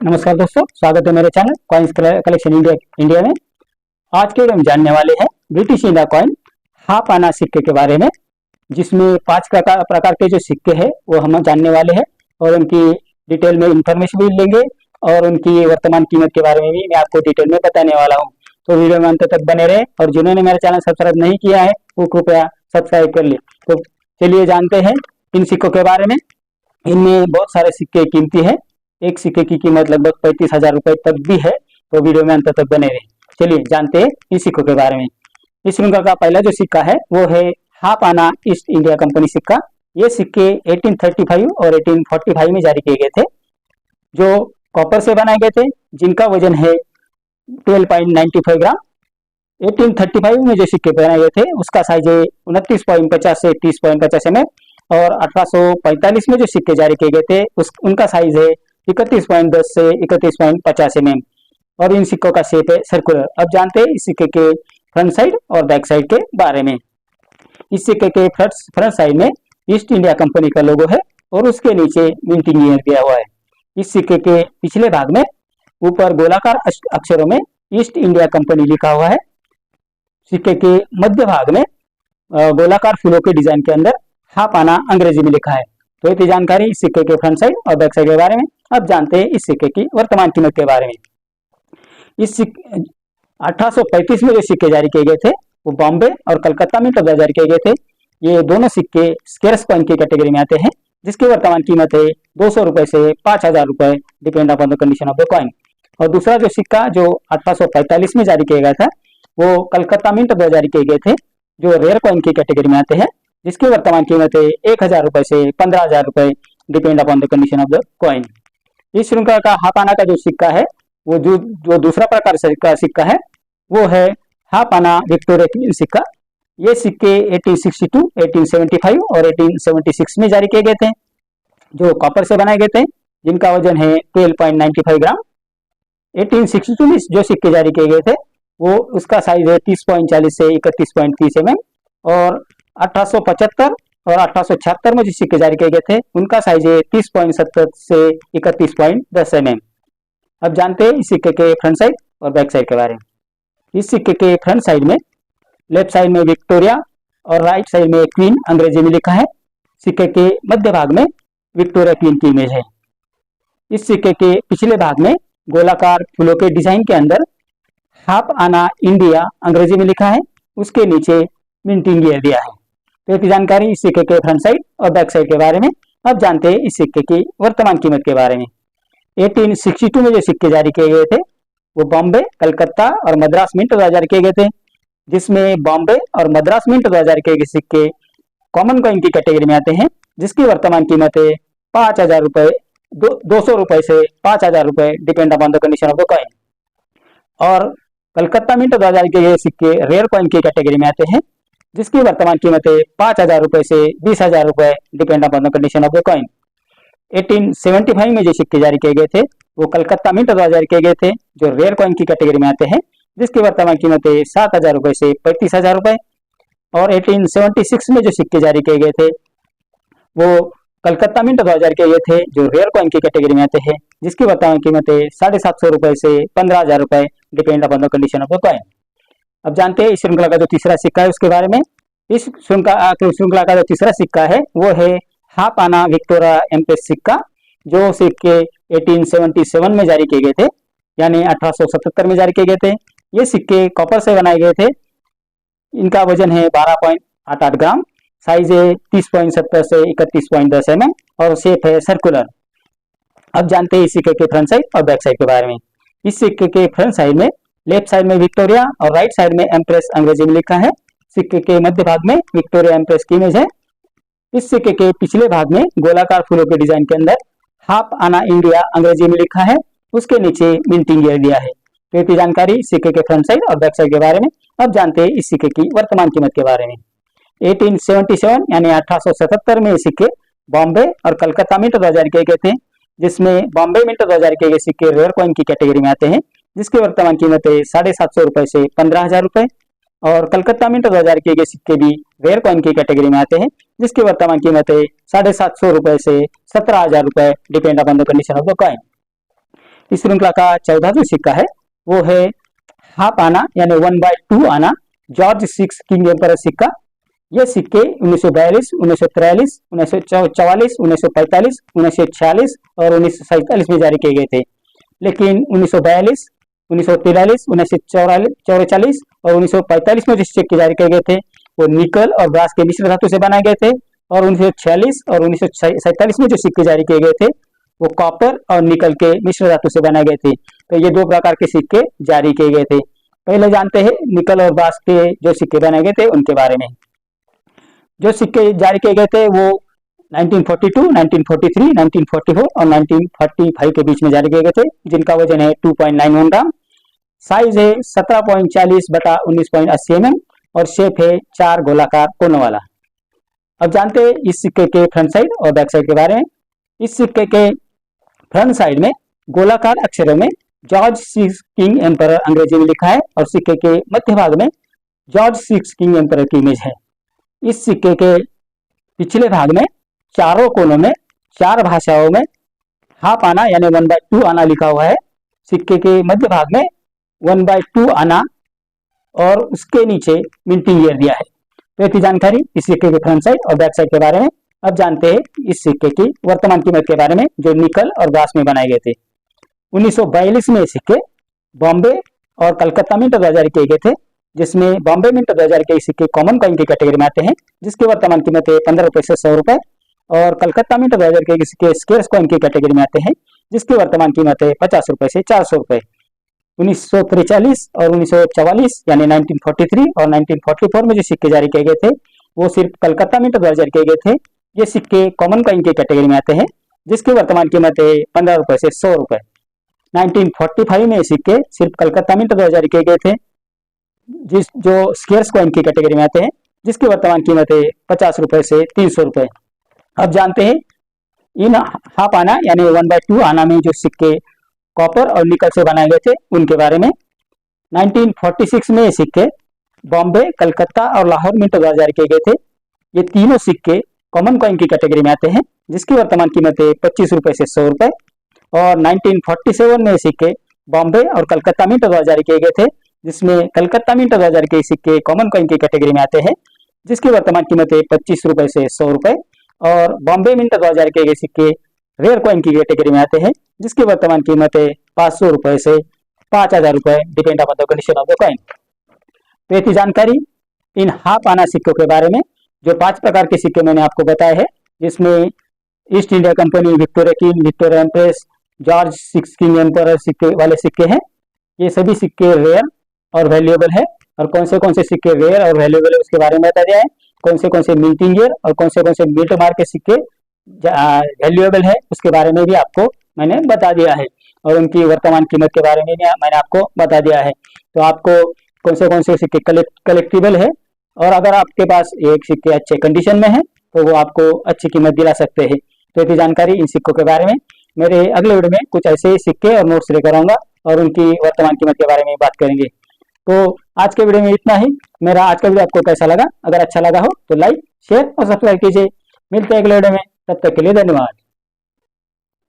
नमस्कार दोस्तों, स्वागत है मेरे चैनल कॉइन्स कलेक्शन इंडिया में। आज के वीडियो में जानने वाले हैं ब्रिटिश इंडिया कॉइन हाफ आना सिक्के के बारे में, जिसमें 5 प्रकार के जो सिक्के हैं वो हम जानने वाले हैं और उनकी डिटेल में इंफॉर्मेशन भी लेंगे और उनकी वर्तमान कीमत के बारे में भी मैं आपको डिटेल में बताने वाला हूँ। तो वीडियो में अंत तक बने रहे और जिन्होंने मेरा चैनल सब्सक्राइब नहीं किया है वो कृपया सब्सक्राइब कर ले। तो चलिए जानते हैं इन सिक्कों के बारे में। इनमें बहुत सारे सिक्के कीमती है, एक सिक्के की कीमत लगभग 35,000 रुपए तक भी है। तो वीडियो में अंत तक बने रहे। चलिए जानते हैं इस सिक्कों के बारे में। इस श्रृंखला का पहला जो सिक्का है वो है हाफ आना ईस्ट इंडिया कंपनी सिक्का। ये सिक्के 1835 और 1845 में जारी किए गए थे, जो कॉपर से बनाए गए थे, जिनका वजन है 12.95 ग्राम। 1835 में जो सिक्के बनाए गए थे उसका साइज है 29.50 से 30.50 mm और 1845 में जो सिक्के जारी किए गए थे उनका साइज है 31.10 से 31.50 mm और इन सिक्कों का शेप है सर्कुलर। अब जानते हैं इस सिक्के के फ्रंट साइड और बैक साइड के बारे में। इस सिक्के के फ्रंट साइड में ईस्ट इंडिया कंपनी का लोगो है और उसके नीचे मिंटिंग ईयर दिया हुआ है। इस सिक्के के पिछले भाग में ऊपर गोलाकार अक्षरों में ईस्ट इंडिया कंपनी लिखा हुआ है। सिक्के के मध्य भाग में गोलाकार फूलों के डिजाइन के अंदर हाफ आना अंग्रेजी में लिखा है। तो ये थी जानकारी इस सिक्के के फ्रंट साइड और बैक साइड के बारे में। अब जानते हैं इस सिक्के की वर्तमान कीमत के बारे में। इस 1835 में जो सिक्के जारी किए गए थे वो बॉम्बे और कलकत्ता में तब जारी किए गए थे। ये दोनों सिक्के स्केर्स कॉइन की कैटेगरी में आते हैं, जिसकी वर्तमान कीमत है 200 रुपए से 5,000 रुपए, depend upon the condition of the coin. और दूसरा जो सिक्का जो 1845 में जारी किया गया था वो कलकत्ता मिंट द्वारा जारी किए गए थे, जो रेयर कॉइन की कैटेगरी में आते हैं, जिसकी वर्तमान कीमत है 1,000 रुपए से 15,000 रुपए, depend upon the condition of the coin. इस श्रृंखला का हाफ आना का जो सिक्का है वो जो दूसरा प्रकार का सिक्का है वो है हाफ आना विक्टोरिया क्वीन सिक्का। ये सिक्के 1862, 1875 और 1876 में जारी किए गए थे, जो कॉपर से बनाए गए थे, जिनका वजन है 12.95 ग्राम। 1862 में जो सिक्के जारी किए गए थे वो उसका साइज है 30.40 से 31.30 mm और 1875 और 1876 में जो सिक्के जारी किए गए थे उनका साइज है 30.70 से 31.10 mm। अब जानते हैं इस सिक्के के फ्रंट साइड और बैक साइड के बारे में। इस सिक्के के फ्रंट साइड में लेफ्ट साइड में विक्टोरिया और राइट साइड में क्वीन अंग्रेजी में लिखा है। सिक्के के मध्य भाग में विक्टोरिया क्वीन की इमेज है। इस सिक्के के पिछले भाग में गोलाकार फूलों के डिजाइन के अंदर हाफ आना इंडिया अंग्रेजी में लिखा है, उसके नीचे मिंटिंग ईयर दिया है। तो ये जानकारी इस सिक्के के फ्रंट साइड और बैक साइड के बारे में। अब जानते हैं इस सिक्के की वर्तमान कीमत के बारे में। 1862 में जो सिक्के जारी किए गए थे वो बॉम्बे, कलकत्ता और मद्रास मिंट द्वारा जारी किए गए थे, जिसमें बॉम्बे और मद्रास मिंट द्वारा जारी किए गए सिक्के कॉमन कॉइन की कैटेगरी में आते हैं, जिसकी वर्तमान कीमत है 5,000 रुपए, 200 रुपए से 5,000 रुपए, depend upon the condition of the coin. और कलकत्ता मिंट द्वारा जारी किए गए सिक्के रेयर कॉइन की कैटेगरी में आते हैं, जिसकी वर्तमान कीमत है 5,000 रुपए से 20,000 रुपए, depend upon the condition of the coin. 1875 में जो सिक्के जारी किए गए थे वो कलकत्ता मिंट द्वारा जारी किए गए थे, जो रेयर कॉइन की कैटेगरी में आते हैं, जिसकी वर्तमान कीमत है 7,000 रुपए से 35,000 रुपए। और 1876 में जो सिक्के जारी किए गए थे वो कलकत्ता मिंट द्वारा जारी किए गए थे, जो रेयर कॉइन की कैटेगरी में आते हैं, जिसकी वर्तमान कीमत है 750 रुपए से 15,000 रुपए, depend upon the condition of the coin. अब जानते हैं इस श्रृंखला का जो तीसरा सिक्का है उसके बारे में। इस श्रृंखला का जो तीसरा सिक्का है वो है हाफ आना विक्टोरिया एम्प्रेस सिक्का, जो सिक्के 1877 में जारी किए गए थे, यानी 1877 में जारी किए गए थे। ये सिक्के कॉपर से बनाए गए थे। इनका वजन है 12.88 ग्राम, साइज है 30.70 से 31.10 mm और शेप है सर्कुलर। अब जानते हैं इस सिक्के के फ्रंट साइड और बैक साइड के बारे में। इस सिक्के के फ्रंट साइड में लेफ्ट साइड में विक्टोरिया और राइट साइड में एम्प्रेस अंग्रेजी में लिखा है। सिक्के के मध्य भाग में विक्टोरिया एम्प्रेस की इमेज है। इस सिक्के के पिछले भाग में गोलाकार फूलों के डिजाइन के अंदर हाफ आना इंडिया अंग्रेजी में लिखा है, उसके नीचे मिंटिंग ईयर दिया है। तो ये जानकारी सिक्के के फ्रंट साइड और बैक साइड के बारे में। अब जानते हैं इस सिक्के की वर्तमान कीमत के बारे में। 1877 यानी 1877 में ये सिक्के बॉम्बे और कलकत्ता मिंट द्वारा जारी किए गए थे, जिसमें बॉम्बे मिंट द्वारा जारी किए गए सिक्के रेयर कॉइन की कैटेगरी में आते हैं, जिसकी वर्तमान कीमत है 750 रुपए से 15,000 रुपए। और कलकत्ता मिंट द्वारा जारी किए गए सिक्के भी रेयर कॉइन की कैटेगरी में आते हैं, जिसकी वर्तमान कीमत है 750 रुपए से 17,000 रुपए, depend upon the condition of the coin. इस श्रृंखला का 14वां जो सिक्का है वो है हाफ आना यानी 1/2 आना जॉर्ज 6 किंग एम्परर सिक्का। ये सिक्के 1942, 1943, 1944, 1945, 1946 और 1947 में जारी किए गए थे। लेकिन 1942, 1943, 1944 और 1945 में जो सिक्के जारी किए गए थे वो निकल और ब्रास के मिश्र धातु से बनाए गए थे, और 1946 और 1947 में जो सिक्के जारी किए गए थे वो कॉपर और निकल के मिश्र धातु से बनाए गए थे। तो ये दो प्रकार के सिक्के जारी किए गए थे। पहले जानते हैं निकल और ब्रास के जो सिक्के बनाए गए थे उनके बारे में। जो सिक्के जारी किए गए थे वो 1942, 1943, 1944 और 1945 के बीच में जारी किए गए थे, जिनका वजन है 2.91 ग्राम, साइज है 17.40 बटा 19.80 mm और शेप है 4 गोलाकार कोनों वाला। अब जानते हैं इस सिक्के के फ्रंट साइड और बैक साइड के बारे में। इस सिक्के के फ्रंट साइड में गोलाकार अक्षरों में जॉर्ज 6 किंग एम्परर अंग्रेजी में लिखा है और सिक्के के मध्य भाग में जॉर्ज 6 किंग एम्परर की इमेज है। इस सिक्के के पिछले भाग में चारों कोनों में 4 भाषाओं में हाफ आना यानी 1/2 आना लिखा हुआ है। सिक्के के मध्य भाग में 1/2 आना और उसके नीचे मिंटिंग ईयर दिया है। तो ये थी जानकारी इस सिक्के के फ्रंट साइड और बैक साइड के बारे में। अब जानते हैं इस सिक्के की वर्तमान कीमत के बारे में जो निकल और ब्रास में बनाए गए थे। 1942 में सिक्के बॉम्बे और कलकत्ता मिंट द्वारा जारी किए गए थे, जिसमें बॉम्बे मिंट द्वारा जारी किए सिक्के कॉमन कॉइन की कैटेगरी में आते हैं, जिसकी वर्तमान कीमत है 15 रुपए से 100 रुपए, और कलकत्ता मिंट द्वारा जारी किए सिक्के स्क्वेयर कॉइन की कैटेगरी में आते हैं, जिसकी वर्तमान कीमत है 50 रुपए से 400 रुपए। 1943 और 1944 यानी 1943 और 1944 में जो सिक्के जारी किए गए थे वो सिर्फ कलकत्ता मिंट द्वारा जारी किए गए थे। ये सिक्के कॉमन कॉइन की कैटेगरी में आते हैं, जिसकी वर्तमान कीमत है 15 रुपए से 100 रुपए। 1945 में सिक्के सिर्फ कलकत्ता मिंट द्वारा जारी किए गए थे, जो स्क्वेयर कॉइन की कैटेगरी में आते हैं, जिसकी वर्तमान कीमत है 50 रुपए से 300 रुपए। अब जानते हैं इन हाफ आना यानी 1/2 आना में जो सिक्के कॉपर और निकल से बनाए गए थे उनके बारे में। 1946 में ये सिक्के बॉम्बे, कलकत्ता और लाहौर मिंट द्वारा जारी किए गए थे। ये तीनों सिक्के कॉमन कॉइन की कैटेगरी में आते हैं, जिसकी वर्तमान कीमत है 25 रुपए से 100 रुपए। और 1947 में सिक्के बॉम्बे और कलकत्ता मिंट द्वारा जारी किए गए थे, जिसमें कलकत्ता मिंट द्वारा जारी किए सिक्के कॉमन कॉइन की कैटेगरी में आते हैं, जिसकी वर्तमान कीमत है 25 रुपए से 100 रुपए। और बॉम्बे मिंट द्वारा जारी किए गए सिक्के रेयर कॉइन की कैटेगरी में आते हैं, जिसकी वर्तमान कीमत है 500 रुपए से 5000 रुपए, depend upon the condition of the coin. तो ये थी जानकारी इन हाफ आना सिक्कों के बारे में। जो 5 प्रकार के सिक्के मैंने आपको बताए हैं, जिसमें east India company, Victoria king, Victoria empress, George 6 king emperor सिक्के वाले सिक्के हैं। ये सभी सिक्के रेयर और वैल्यूएबल है, और कौन से सिक्के रेयर और वैल्यूएबल है उसके बारे में बता दिया है। कौन से मिंटिंग ईयर और कौन से मिंट मार्क के सिक्के वैल्यूएबल है उसके बारे में भी आपको मैंने बता दिया है, और उनकी वर्तमान कीमत के बारे में भी मैंने आपको बता दिया है। तो आपको कौन से सिक्के कलेक्टिबल है, और अगर आपके पास एक सिक्के अच्छे कंडीशन में है तो वो आपको अच्छी कीमत दिला सकते हैं। तो ये जानकारी इन सिक्कों के बारे में। मेरे अगले वीडियो में कुछ ऐसे सिक्के और नोट्स लेकर आऊंगा और उनकी वर्तमान कीमत के बारे में बात करेंगे। तो आज के वीडियो में इतना ही। मेरा आज का वीडियो आपको कैसा लगा? अगर अच्छा लगा हो तो लाइक, शेयर और सब्सक्राइब कीजिए। मिलते हैं अगले वीडियो में, तब तक के लिए धन्यवाद।